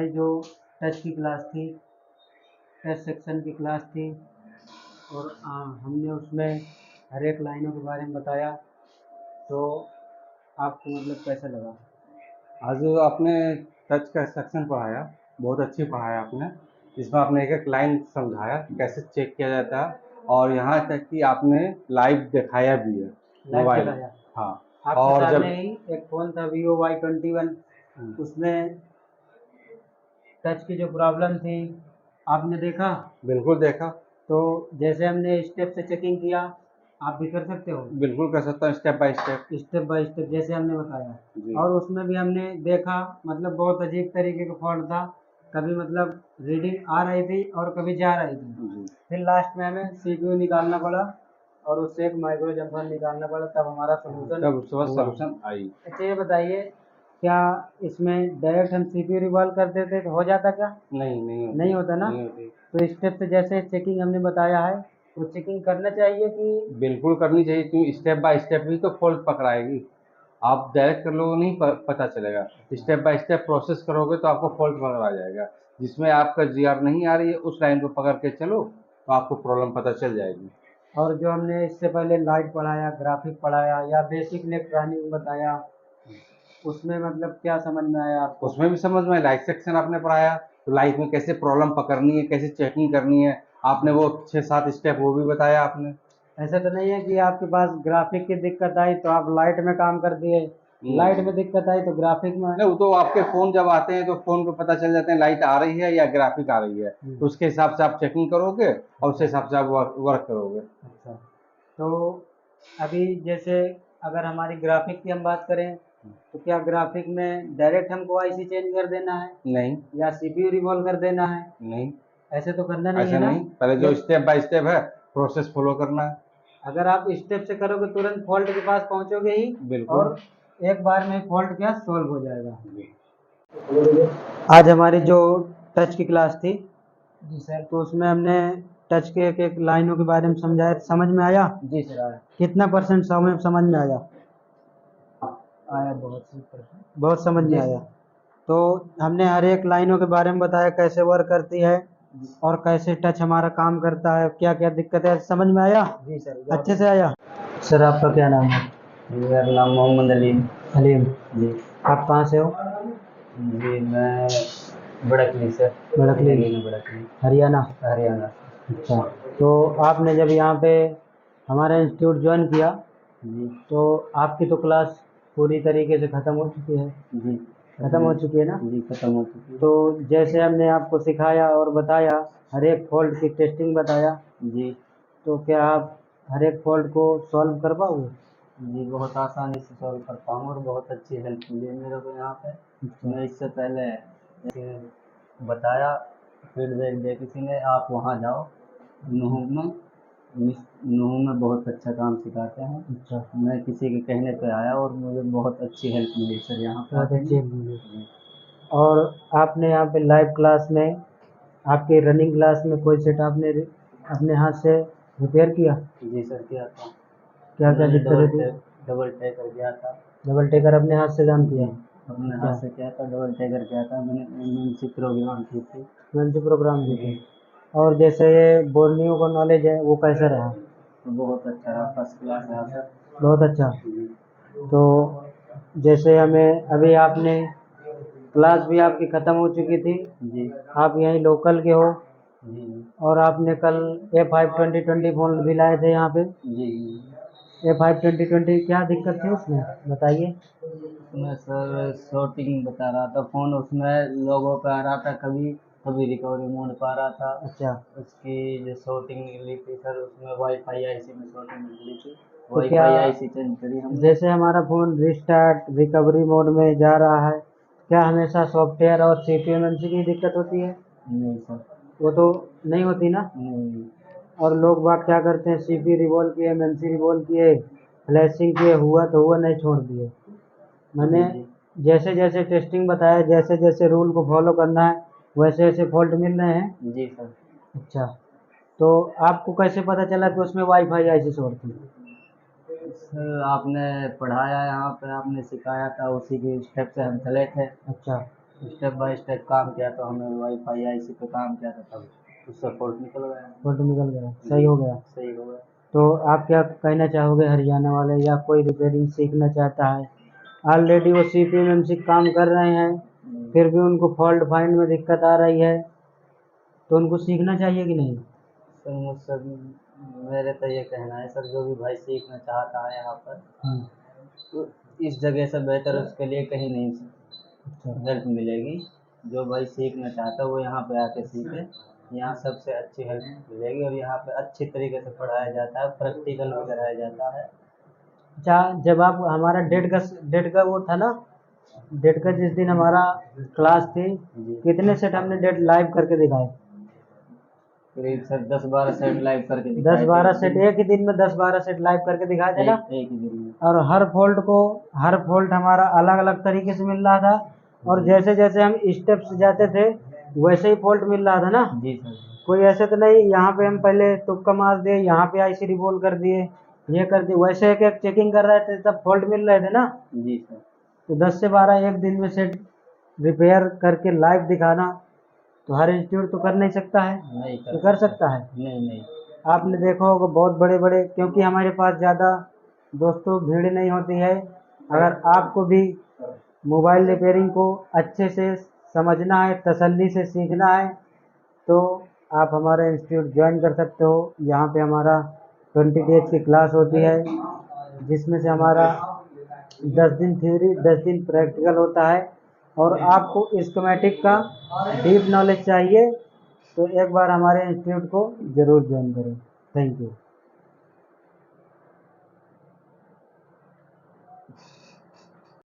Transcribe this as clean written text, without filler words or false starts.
जो टच की क्लास थी, टच सेक्शन की क्लास थी और हमने उसमें हर एक लाइनों के बारे में बताया। तो आपको मतलब कैसा लगा? आज आपने टच का सेक्शन पढ़ाया, बहुत अच्छी पढ़ाया आपने। इसमें आपने एक एक लाइन समझाया कि कैसे चेक किया जाता है, और यहाँ तक कि आपने लाइव दिखाया भी है लाइव मोबाइल। दिखाया। हाँ। आपके और सामने जब ही एक फ़ोन था Vivo Y21, उसमें टच की जो प्रॉब्लम थी आपने देखा। बिल्कुल देखा। तो जैसे हमने स्टेप से चेकिंग किया, आप भी कर सकते हो बिल्कुल कर सकता हूँ, स्टेप बाय स्टेप जैसे हमने बताया। जी। और उसमें भी हमने देखा, मतलब बहुत अजीब तरीके का फॉल्ट था। कभी मतलब रीडिंग आ रही थी और कभी जा रही थी। जी। फिर लास्ट में हमें सीपीयू निकालना पड़ा और उससे एक माइक्रो जंपर निकालना पड़ा, तब हमारा सोल्यूशन तब उसके बाद हुआ। सॉल्यूशन आई। अच्छा ये बताइए, क्या इसमें डायरेक्ट हम सीपीयू रिवॉल्व कर देते तो हो जाता क्या? नहीं होती। नहीं होता ना। नहीं होती। तो स्टेप से जैसे चेकिंग हमने बताया है, वो चेकिंग करना चाहिए कि बिल्कुल करनी चाहिए, क्योंकि स्टेप बाय स्टेप ही तो फॉल्ट पकड़ाएगी। आप डायरेक्ट कर लोगे नहीं पता चलेगा। स्टेप बाय स्टेप प्रोसेस करोगे तो आपको फॉल्ट पकड़ा जाएगा। जिसमें आपका जीआर नहीं आ रही है, उस लाइन को पकड़ के चलो तो आपको प्रॉब्लम पता चल जाएगी। और जो हमने इससे पहले लाइट पढ़ाया, ग्राफिक पढ़ाया या बेसिक इलेक्ट्रॉनिक बताया, उसमें मतलब क्या समझ में आया आपको? उसमें भी समझ में लाइट सेक्शन आपने पढ़ाया, तो लाइट में कैसे प्रॉब्लम पकड़नी है, कैसे चेकिंग करनी है, आपने वो 6-7 स्टेप वो भी बताया आपने। ऐसा तो नहीं है कि आपके पास ग्राफिक की दिक्कत आई तो आप लाइट में काम कर दिए, लाइट में दिक्कत आई तो ग्राफिक में? नहीं, वो तो आपके फ़ोन जब आते हैं तो फ़ोन पे पता चल जाते हैं लाइट आ रही है या ग्राफिक आ रही है, तो उसके हिसाब से आप चेकिंग करोगे और उस हिसाब से आप वर्क करोगे। अच्छा, तो अभी जैसे अगर हमारी ग्राफिक की हम बात करें, तो क्या ग्राफिक में डायरेक्ट हमको आईसी चेंज कर देना है नहीं। या सीपीयू रिवॉल्व कर देना है? नहीं, ऐसे तो करना नहीं है ऐसा ना। नहीं, पहले जो स्टेप बाय स्टेप है प्रोसेस फॉलो करना है। अगर आप स्टेप से करोगे तुरंत फॉल्ट के पास पहुंचोगे ही, बिल्कुल। और एक बार में फॉल्ट क्या सॉल्व हो जाएगा। जी। आज हमारी जो टच की क्लास थी, जी सर, तो उसमें हमने टच के एक एक लाइनों के बारे में समझाया। समझ में आया? जी सर आया। कितना परसेंट समझ में आया? आया बहुत समझ में आया। तो हमने हर एक लाइनों के बारे में बताया, कैसे वर्क करती है और कैसे टच हमारा काम करता है, क्या क्या दिक्कत है। समझ में आया? जी सर अच्छे से आया। सर आपका क्या नाम है? मेरा नाम मोहम्मद अलीम। हलीम जी। आप कहाँ से हो? जी मैं बड़कली से। बड़कली हरियाणा। हरियाणा। अच्छा, तो आपने जब यहाँ पे हमारा इंस्टीट्यूट ज्वाइन किया, जी। तो आपकी तो क्लास पूरी तरीके से ख़त्म हो चुकी है। जी ख़त्म हो चुकी है ना? जी ख़त्म हो चुकी है। तो जैसे हमने आपको सिखाया और बताया, हर एक फॉल्ट की टेस्टिंग बताया, जी। तो क्या आप हर एक फॉल्ट को सॉल्व कर पाओगे? जी बहुत आसानी से सॉल्व कर पाऊँगा और बहुत अच्छी हेल्प मिली है मेरे को यहाँ पे। मैं इससे पहले जैसे बताया, फीडबैक दिया किसी ने, आप वहाँ जाओ नूह में। नूह में बहुत अच्छा काम सिखाते हैं। अच्छा, मैं किसी के कहने पे आया और मुझे बहुत अच्छी हेल्प मिली सर यहाँ पे बहुत आके। अच्छी help मिली। जी। और आपने यहाँ पे लाइव क्लास में, आपके रनिंग क्लास में कोई सेट आपने अपने हाथ से रिपेयर किया? जी सर किया था। क्या क्या मैंने दिक्कतें थी? डबल टेकर किया था। डबल टेकर अपने हाथ से काम जी किया? अपने अच्छा, हाथ से किया था, डबल टेकर किया था मैंने। एमएनसी प्रोग्राम की थी। कौन सी प्रोग्राम की थी? जी। और जैसे ये बोर्नियो का नॉलेज है, वो कैसा रहा? तो बहुत अच्छा रहा, फर्स्ट क्लास रहा सर। बहुत अच्छा। जी। तो जैसे हमें अभी आपने क्लास भी आपकी ख़त्म हो चुकी थी, जी। आप यहीं लोकल के हो, जी। और आपने कल A5 2020 फ़ोन भी लाए थे यहाँ पे। जी। A5 2020 क्या दिक्कत थी उसमें बताइए? उसमें सर शॉटिंग बता रहा था फ़ोन, उसमें लोगों पे आ रहा था, कभी कभी रिकवरी मोड पे आ रहा था। अच्छा, उसकी जो शॉटिंग निकली थी सर, उसमें वाईफाई आईसी में शॉटिंग निकली थी। तो क्या वाईफाई आईसी चेंज करी हमने। जैसे हमारा फ़ोन रिस्टार्ट रिकवरी मोड में जा रहा है, क्या हमेशा सॉफ्टवेयर और CPU एमएमसी की दिक्कत होती है? नहीं सर। वो तो नहीं होती ना। नहीं। और लोग बाग क्या करते हैं, CPU रिवॉल्व किए, एमएमसी रिवॉल्व किए, फ्लैशिंग किए, हुआ तो हुआ, नहीं छोड़ दिए। मैंने जी। जैसे जैसे टेस्टिंग बताया, जैसे जैसे रूल को फॉलो करना है, वैसे वैसे फॉल्ट मिल रहे हैं। जी सर। अच्छा, तो आपको कैसे पता चला कि उसमें वाईफाई ऐसी शॉर्ट थी? सर आपने पढ़ाया यहाँ पे, आपने सिखाया था, उसी के स्टेप से हम चले थे। अच्छा, स्टेप बाय स्टेप काम किया तो हमें वाईफाई आईसी पे काम किया था, तब उससे फॉल्ट निकल गया। फोल्ट निकल गया, सही हो गया। सही हो गया। तो आप क्या कहना चाहोगे हरियाणा वाले या कोई रिपेयरिंग सीखना चाहता है? ऑलरेडी वो CPMMC काम कर रहे हैं, फिर भी उनको फॉल्ट फाइंड में दिक्कत आ रही है, तो उनको सीखना चाहिए कि नहीं? सर मुझसे मेरे तो ये कहना है सर, जो भी भाई सीखना चाहता है यहाँ पर, तो इस जगह से बेहतर उसके लिए कहीं नहीं अच्छा, हेल्प मिलेगी। जो भाई सीखना चाहता है वो यहाँ पे आके सीखे, यहाँ सबसे अच्छी हेल्प मिलेगी और यहाँ पे अच्छी तरीके से पढ़ाया जाता है, प्रैक्टिकल भी कराया जाता है। अच्छा, जब आप हमारा डेट का वो था ना, डेट का जिस दिन हमारा क्लास थी, जी कितने सेट हमने डेट लाइव करके दिखाए? करीब सर 10-12 सेट लाइव करके 10-12 सेट एक ही दिन में 10-12 सेट लाइव करके दिखाए थे ना। एक ही दिन में। और हर फॉल्ट हमारा अलग अलग तरीके से मिल रहा था, और जैसे जैसे हम स्टेप्स जाते थे वैसे ही फॉल्ट मिल रहा था ना। जी सर। कोई ऐसे तो नहीं यहाँ पे हम पहले तुक्का मार दिए, यहाँ पे आईसी रिवॉल्व कर दिए, ये कर दिए, वैसे एक एक चेकिंग कर रहे थे तब फॉल्ट मिल रहे थे ना। जी सर। तो 10 से 12 एक दिन में सेट रिपेयर करके लाइव दिखाना तो हर इंस्टीट्यूट तो कर नहीं सकता है, नहीं तो कर सकता है। नहीं। आपने देखा होगा बहुत बड़े बड़े, क्योंकि हमारे पास ज़्यादा दोस्तों भीड़ नहीं होती है। अगर आपको भी मोबाइल रिपेयरिंग को अच्छे से समझना है, तसल्ली से सीखना है, तो आप हमारा इंस्टीट्यूट ज्वाइन कर सकते हो। यहाँ पे हमारा 20 डेज की क्लास होती है, जिसमें से हमारा 10 दिन थ्योरी 10 दिन प्रैक्टिकल होता है। और आपको स्कीमेटिक का डीप नॉलेज चाहिए तो एक बार हमारे इंस्टीट्यूट को ज़रूर ज्वाइन करें। Thank you.